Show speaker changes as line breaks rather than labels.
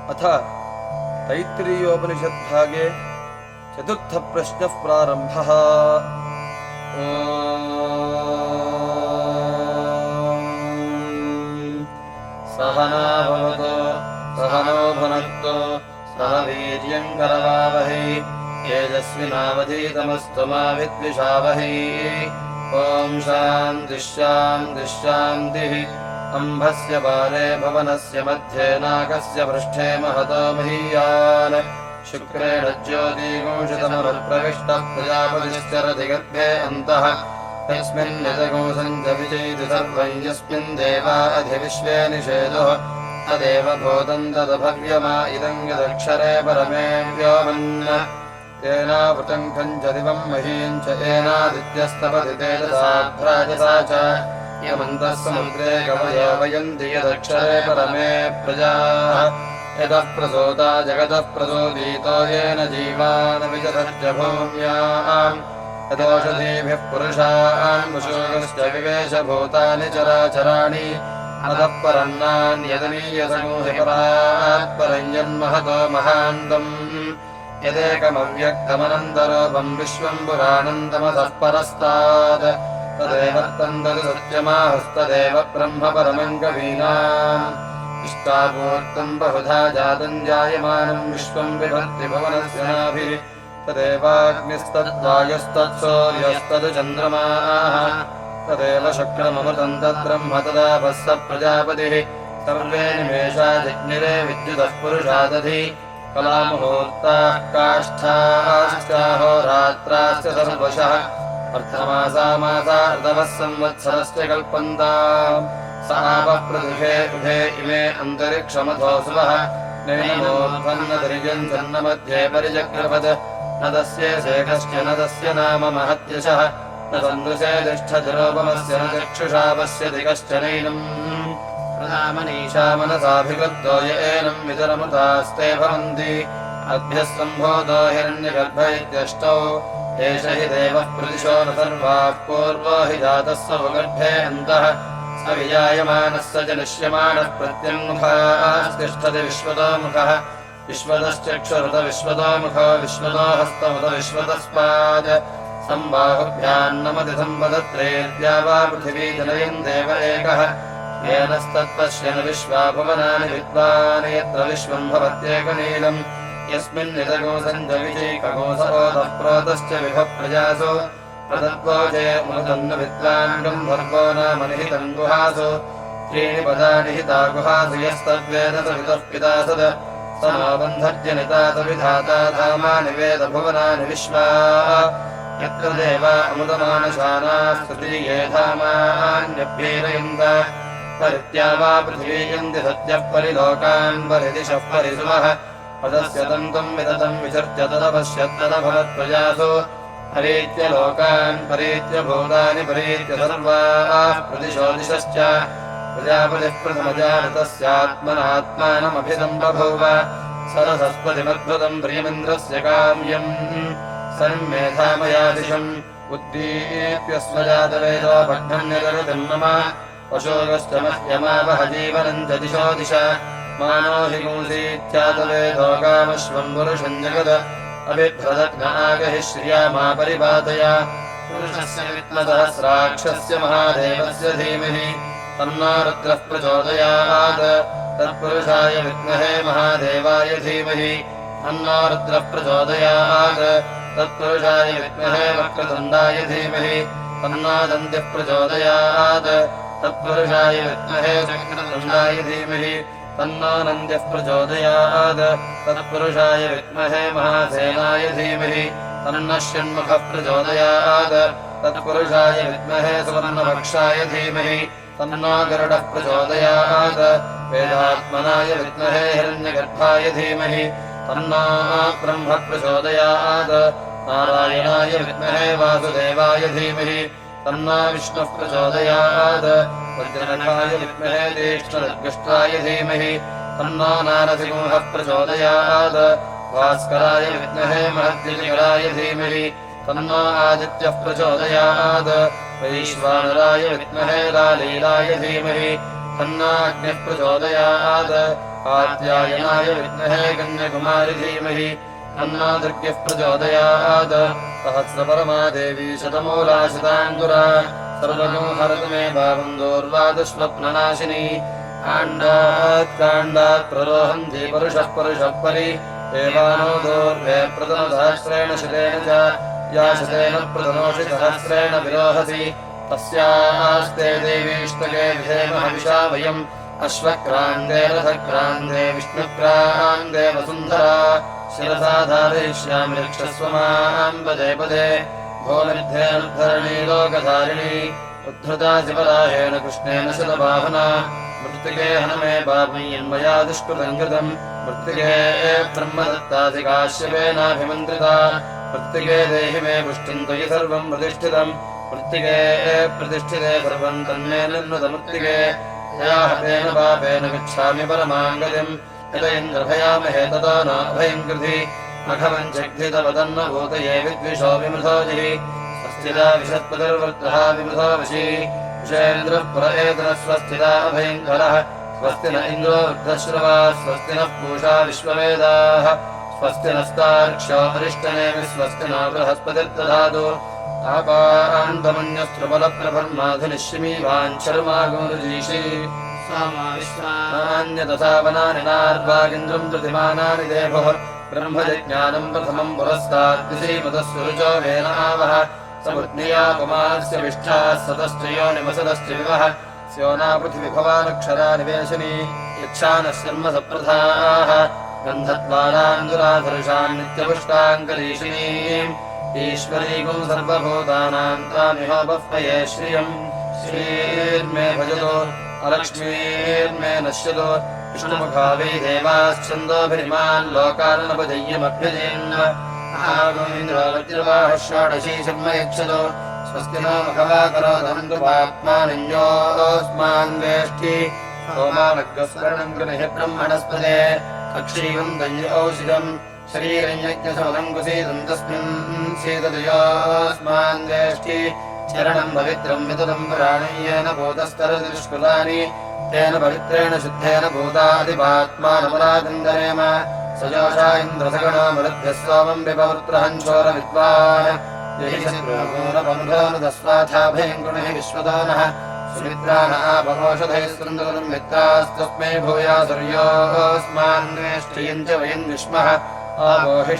अथ तैत्तिरीयोपनिषद्भागे चतुर्थप्रश्नः प्रारम्भः। सहना भवतु सहनो भुनक्तु सह वीर्यम् करवावहै तेजस्विनावधीतमस्तु मा विद्विषावहै। ॐ शान्तिः शान्तिः शान्तिः। अम्भस्य बाले भवनस्य मध्ये नाकस्य पृष्ठे महतो महीयान् शुक्रेण ज्योतिगुंशितमनुप्रविष्टः प्रजापतिश्चरति गर्भे अन्तः यस्मिन्निदगो सञ्जविचैति सर्वं यस्मिन् देवा अधिविश्वे निषेदुः तदेव भूतं तदभव्यमा इदं यदक्षरे परमे व्योमन् येनावृतं खञ्च दिवं महीं च येनादित्यस्तपति तेजसा भ्राजसा च यमन्तः समुद्रे कवयो वयन्ति यदक्षरे परमे प्रजाः यतः प्रसूता जगतः प्रसूदीतो येन जीवान् विचरश्च भूम्याम् यदोषधीभिः पुरुषान् वशोगश्च विवेशभूतानि चराचराणि अतः परन्नान्यदनीयसमूहि परात्परं यन्महतो महान्तम् यदेकमव्यक्तमनन्तरूपम् विश्वम् पुराणन्तमतः परस्तात् तदेव तन्दति सत्यमाहुस्तदेव ब्रह्म परमम् कवीनाम् इष्टापूर्तम् बहुधा जातम् जायमानम् विश्वम् बिभर्ति भुवनस्य नाभिः तदेवाग्निस्तद्वायुस्तत्सूर्यस्तद्चन्द्रमाः तदेव शुक्रममृतम् तद्ब्रह्म तदापः स प्रजापतिः सर्वे निमेषा जिज्ञिरे विद्युतः पुरुषादधि कलामुहूर्ताः काष्ठाश्चाहोरात्राश्च सर्वशः अर्धमासा मासा ऋतवः संवत्सरश्च कल्पन्ताम् स आपः पृथुषे उभे इमे अन्तरिक्षमथोऽसुवः नैनमोत्पन्नतिर्यम् चन्नमध्ये परिचक्रपत् न तस्येषे कश्चन तस्य नाम महत्यशः न सन्दृशे तिष्ठतिरूपमस्य न चक्षुषा पश्यति कश्चनैनम् प्रदामनीषा मनसाभिगतो य एनम् वितरमुतास्ते भवन्ति अभ्यः सम्भूतो हिरण्यगर्भ इत्यष्टौ एष हि देवः प्रतिशो न सर्वाः पूर्वो हि जातः स गर्भे अन्तः स विजायमानः स च निश्यमानः प्रत्यङ्मुखास्तिष्ठति विश्वतोमुखः विश्वतश्चक्षुरुत विश्वतोमुखो विश्वतो हस्तमुत विश्वतस्पाद सम्बाहुभ्यान्नमति सम्पदत्रेद्या वा पृथिवी जनयन् देव एकः येनस्तत्पश्यन् विश्वा भुवनानि विद्वान् यत्र विश्वम् भवत्येकनीलम् यस्मिन्निदगो सञ्जविचैकगोसोतः प्रोतश्च विभः प्रजासु प्रदत्वोजे मृतन्न विद्वान् गन्धर्वो नाम निहितम् गुहासु त्रीणि पदानि हिता गुहासु यस्तद्वेद स विदुः पिता सद स नो बन्धर्जनिता स विधाता धामानि वेद भुवनानि विश्वा यत्र देवा अमृतमानशानाः स्तुतीये धामान्यभ्येरयन्त परित्या वा पृथिवीयन्ति सत्यः परिलोकान् परिदिशः परिसुवः पदस्य तन्तुम् विदतम् विसर्ज्य तदपश्यत्तदभवत्प्रजासु परीत्य लोकान् परीत्य भूतानि परीत्य सर्वाः प्रदिशो दिशश्च प्रजापतिः प्रथमजातस्यात्मनात्मानमभिदम् बभूव सरसस्पतिमद्भुतम् प्रियमिन्द्रस्य काम्यम् सन्मेधामयादिशम् उद्दीप्य स्वजातवेदो भग्नन्यतरुतिम् मम पशोगश्च मह्यमावह जीवनम् च दिशो दिश मानो हि गुंसीत्यातवेदो कामश्वम् पुरुषम् जगद अभिभ्रदग्नागहि श्रिया मा परिपातय पुरुषस्य विद्मसहस्राक्षस्य महादेवस्य धीमहि तन्नो रुद्रः प्रचोदयात् तत्पुरुषाय विद्महे महादेवाय धीमहि तन्नो रुद्रः प्रचोदयात् तत्पुरुषाय विद्महे वक्रतुण्डाय धीमहि तन्नो दन्त्यः प्रचोदयात् तत्पुरुषाय विद्महे चक्रतुण्डाय धीमहि तन्नो नन्द्यः प्रचोदयात् तत्पुरुषाय विद्महे महासेनाय धीमहि तन्नः षण्मुखः प्रचोदयात् तत्पुरुषाय विद्महे सुवर्णभक्षाय धीमहि तन्नो गरुडः प्रचोदयात् वेदात्मनाय विद्महे हिरण्यगर्भाय धीमहि तन्नो ब्रह्म प्रचोदयात् नारायणाय विद्महे वासुदेवाय धीमहि तन्नो विष्णुः प्रचोदयात् वज्रनखाय विद्महे तीक्ष्णदर्गष्ट्राय धीमहि तन्नो नारसिंहः प्रचोदयात् भास्कराय विद्महे महद्दिलिकराय धीमहि तन्नो आदित्यः प्रचोदयात् वैश्वानराय विद्महे लालीलाय धीमहि तन्नाग्निः प्रचोदयात् कात्यायनाय विद्महे कन्याकुमारि धीमहि तन्नो दुर्गः प्रचोदयात् सहस्रपरमा देवी शतमूला शताङ्कुरा सर्वगं हरतु मे भावं दूर्वादुष्वप्ननाशिनी काण्डात् प्ररोहन्ति परुषः परुषः परि एवानो दूर्वे प्रतनसहस्रेण शतेन च या शतेन प्रतनोषि सहस्रेण विरोहसि तस्यास्ते देवीष्टके विधेमः विशा वयम् अश्वक्रान्ते रथक्रान्ते विष्णुक्रान्ते वसुन्धरा शिरसा धारयिष्यामि रक्षस्व मां पदे पदे भोमिद्धेऽनुद्धरणी लोकधारिणी उद्धृता शिवराहेण कृष्णेन शतबाहुना मृत्तिके हनमे पापयन्मया दुष्कृतं कृतम् मृत्तिके ब्रह्मदत्तासि काश्यपेनाभिमन्त्रिता मृत्तिके देहि मे पुष्टिं त्वयि सर्वं प्रतिष्ठितम् मृत्तिके प्रतिष्ठिते सर्वं तन्मे निर्मृतमृत्तिके या हतेन पापेन गच्छामि परमां गतिम् यत इन्द्रभयामहे ततो न अभयं कृधि मघवं जग्धितवदन्न भूतये विद्विषो विमृधोजिः स्वस्तिदा विषत्पतिर्वृत्रः विमृधो वशी विषेन्द्रः पुरएतनः स्वस्तिदा अभयङ्करः स्वस्ति न इन्द्रो वृद्धश्रवा स्वस्ति नः पूषा विश्ववेदाः स्वस्ति नस्तार्क्ष्यो अरिष्टनेमि स्वस्ति न बृहस्पतिर्दधातु आपान्तमन्यस्त्रुबलप्रभन्माधुनिश्यमी वाञ्छर्मागोरुजीषी सामाविश्वान्यतसावनानि नार्वागिन्द्रम् प्रतिमानानि देवः ब्रह्मजज्ञानम् प्रथमम् पुरस्ताद्विषीमतस्वरुचो वेन आवः समुद्निया पुमास्य विष्ठाः सतश्चयो निमसदश्च विवः स्योना पृथिविभवानक्षरा निवेशनी यक्षानः शर्म सप्रथाः गन्धद्वारान्दुराधरुषान् नित्यपुष्टाङ्करीषिणीम् ईश्वरीकुम् सर्वभूतानाम् तामिहोपह्वये श्रियम् श्रीर्मे भजतो अलक्ष्मीर्मे नश्यतो विष्णुमुखा वै देवाश्छन्दोभिरिमान् लोकानपजय्यमभ्यजेन् आगोन्द्रो षोडशी शर्म यच्छतो स्वस्ति नो मघवाकरोदन्तु पाप्मानिन्योऽस्मान् वेष्टि सोमानग्रस्वर्णम् गृहे ब्रह्मणस्पदे अक्षीवम् दञ्जौषिदम् शरीरम् यज्ञसमदम् कुसीदम् तस्मिन् सीददयोऽस्मान् वेष्टि चरणम् पवित्रम् विततम् पुराणय्येन भूतस्तरदुष्कृतानि तेन पवित्रेण शुद्धेन भूतादिपात्मानपरादिन्दरेम सजोषा इन्द्रसगणो मरुद्भ्यः सोमम् विपवृत्रहञ्चोरविद्वान् यहिषद्रोनपमुधोनुदस्वाथाभयम् गुणिः विश्वतो नः सुमित्राण आपघोषधैः सुन्दरम् मित्रास्तस्मै भूया सूर्योऽस्मान् वेष्टयम् च वयम् विष्मः आपोहिष्